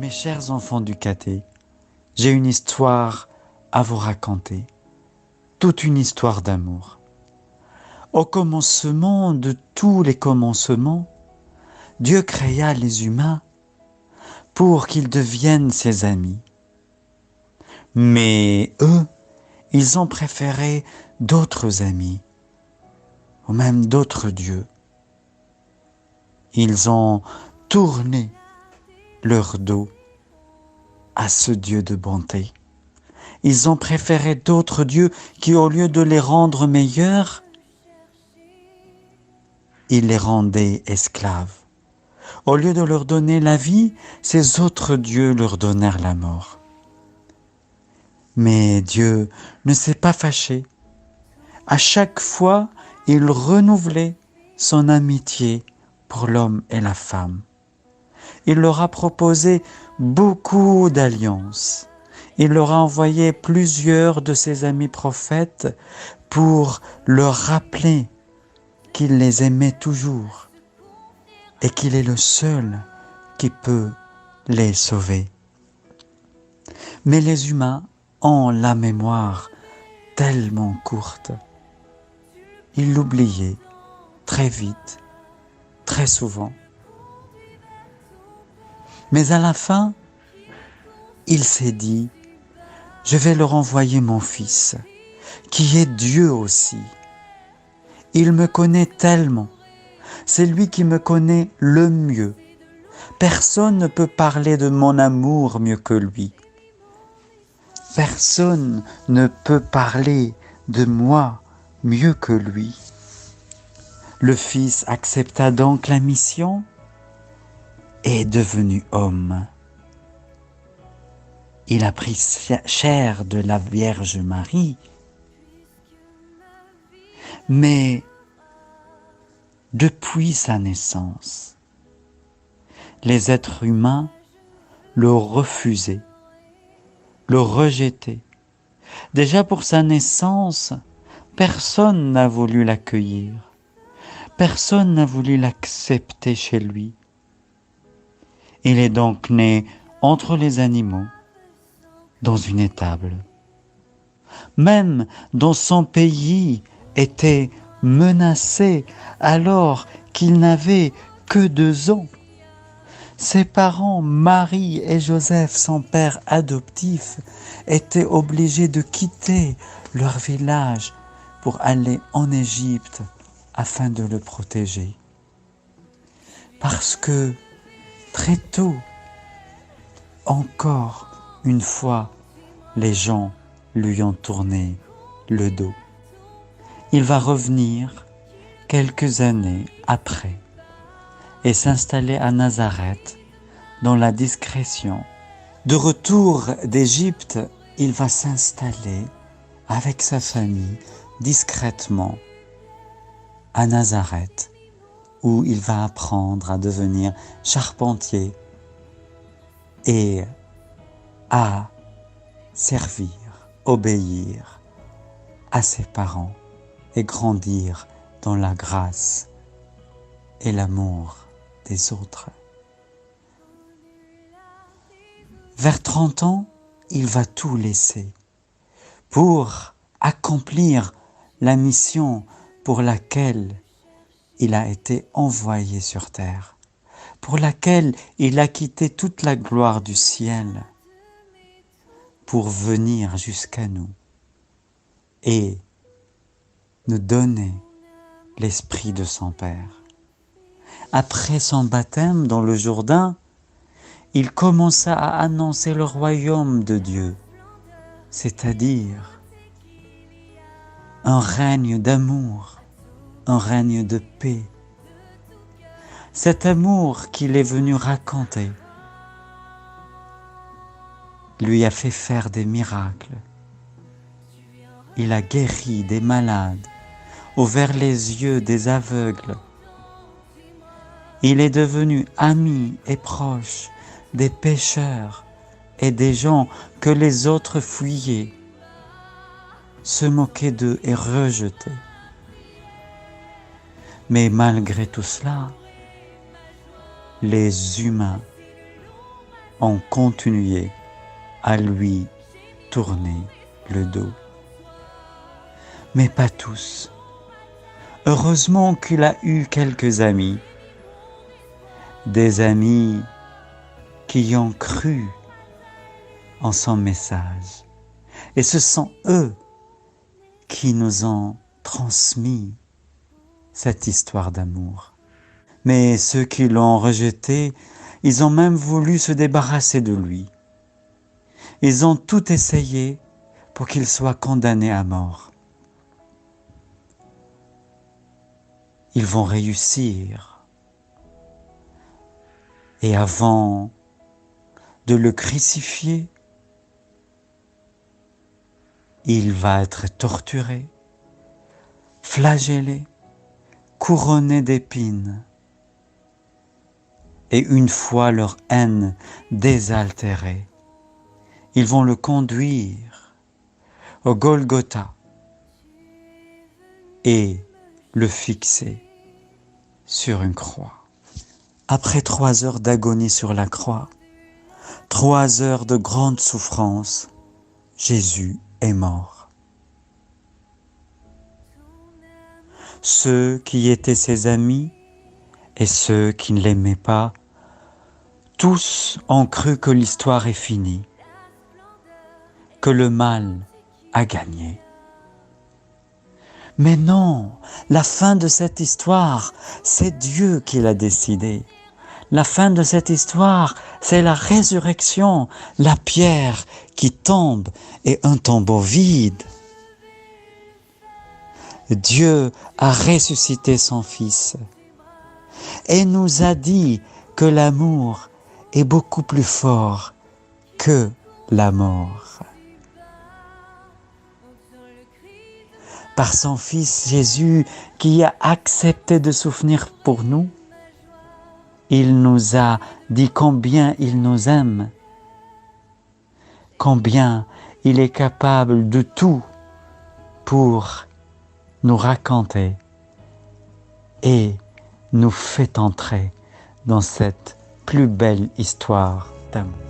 Mes chers enfants du caté, j'ai une histoire à vous raconter, toute une histoire d'amour. Au commencement de tous les commencements, Dieu créa les humains pour qu'ils deviennent ses amis. Mais eux, ils ont préféré d'autres amis, ou même d'autres dieux. Ils ont tourné leur dos à ce Dieu de bonté. Ils ont préféré d'autres dieux qui, au lieu de les rendre meilleurs, ils les rendaient esclaves. Au lieu de leur donner la vie, ces autres dieux leur donnèrent la mort. Mais Dieu ne s'est pas fâché. À chaque fois, il renouvelait son amitié pour l'homme et la femme. Il leur a proposé beaucoup d'alliances. Il leur a envoyé plusieurs de ses amis prophètes pour leur rappeler qu'il les aimait toujours et qu'il est le seul qui peut les sauver. Mais les humains ont la mémoire tellement courte. Ils l'oubliaient très vite, très souvent. Mais à la fin, il s'est dit, je vais leur envoyer mon fils, qui est Dieu aussi. Il me connaît tellement. C'est lui qui me connaît le mieux. Personne ne peut parler de mon amour mieux que lui. Personne ne peut parler de moi mieux que lui. Le Fils accepta donc la mission et est devenu homme. Il a pris chair de la Vierge Marie, mais depuis sa naissance, les êtres humains le refusaient, le rejetaient. Déjà pour sa naissance, personne n'a voulu l'accueillir, personne n'a voulu l'accepter chez lui. Il est donc né entre les animaux, dans une étable. Même dans son pays était menacé alors qu'il n'avait que 2 ans. Ses parents, Marie et Joseph, son père adoptif, étaient obligés de quitter leur village pour aller en Égypte afin de le protéger. Parce que très tôt, encore une fois, les gens lui ont tourné le dos. Il va revenir quelques années après et s'installer à Nazareth dans la discrétion. De retour d'Égypte, il va s'installer avec sa famille discrètement à Nazareth, où il va apprendre à devenir charpentier et à servir, obéir à ses parents et grandir dans la grâce et l'amour des autres. Vers 30 ans, il va tout laisser pour accomplir la mission pour laquelle il a été envoyé sur terre, pour laquelle il a quitté toute la gloire du ciel pour venir jusqu'à nous et nous donner l'esprit de son Père. Après son baptême dans le Jourdain, il commença à annoncer le royaume de Dieu, c'est-à-dire un règne d'amour, un règne de paix. Cet amour qu'il est venu raconter lui a fait faire des miracles. Il a guéri des malades, ouvert les yeux des aveugles. Il est devenu ami et proche des pécheurs et des gens que les autres fuyaient, se moquaient d'eux et rejetaient. Mais malgré tout cela, les humains ont continué à lui tourner le dos. Mais pas tous. Heureusement qu'il a eu quelques amis, des amis qui ont cru en son message. Et ce sont eux qui nous ont transmis cette histoire d'amour. Mais ceux qui l'ont rejeté, ils ont même voulu se débarrasser de lui. Ils ont tout essayé pour qu'il soit condamné à mort. Ils vont réussir. Et avant de le crucifier, il va être torturé, flagellé, couronné d'épines. Et une fois leur haine désaltérée, ils vont le conduire au Golgotha et le fixer sur une croix. Après 3 heures d'agonie sur la croix, 3 heures de grande souffrance, Jésus est mort. Ceux qui étaient ses amis et ceux qui ne l'aimaient pas, tous ont cru que l'histoire est finie, que le mal a gagné. Mais non, la fin de cette histoire, c'est Dieu qui l'a décidé. La fin de cette histoire, c'est la résurrection, la pierre qui tombe et un tombeau vide. Dieu a ressuscité son Fils et nous a dit que l'amour est beaucoup plus fort que la mort. Par son Fils Jésus qui a accepté de souffrir pour nous, il nous a dit combien il nous aime, combien il est capable de tout pour nous raconter et nous fait entrer dans cette plus belle histoire d'amour.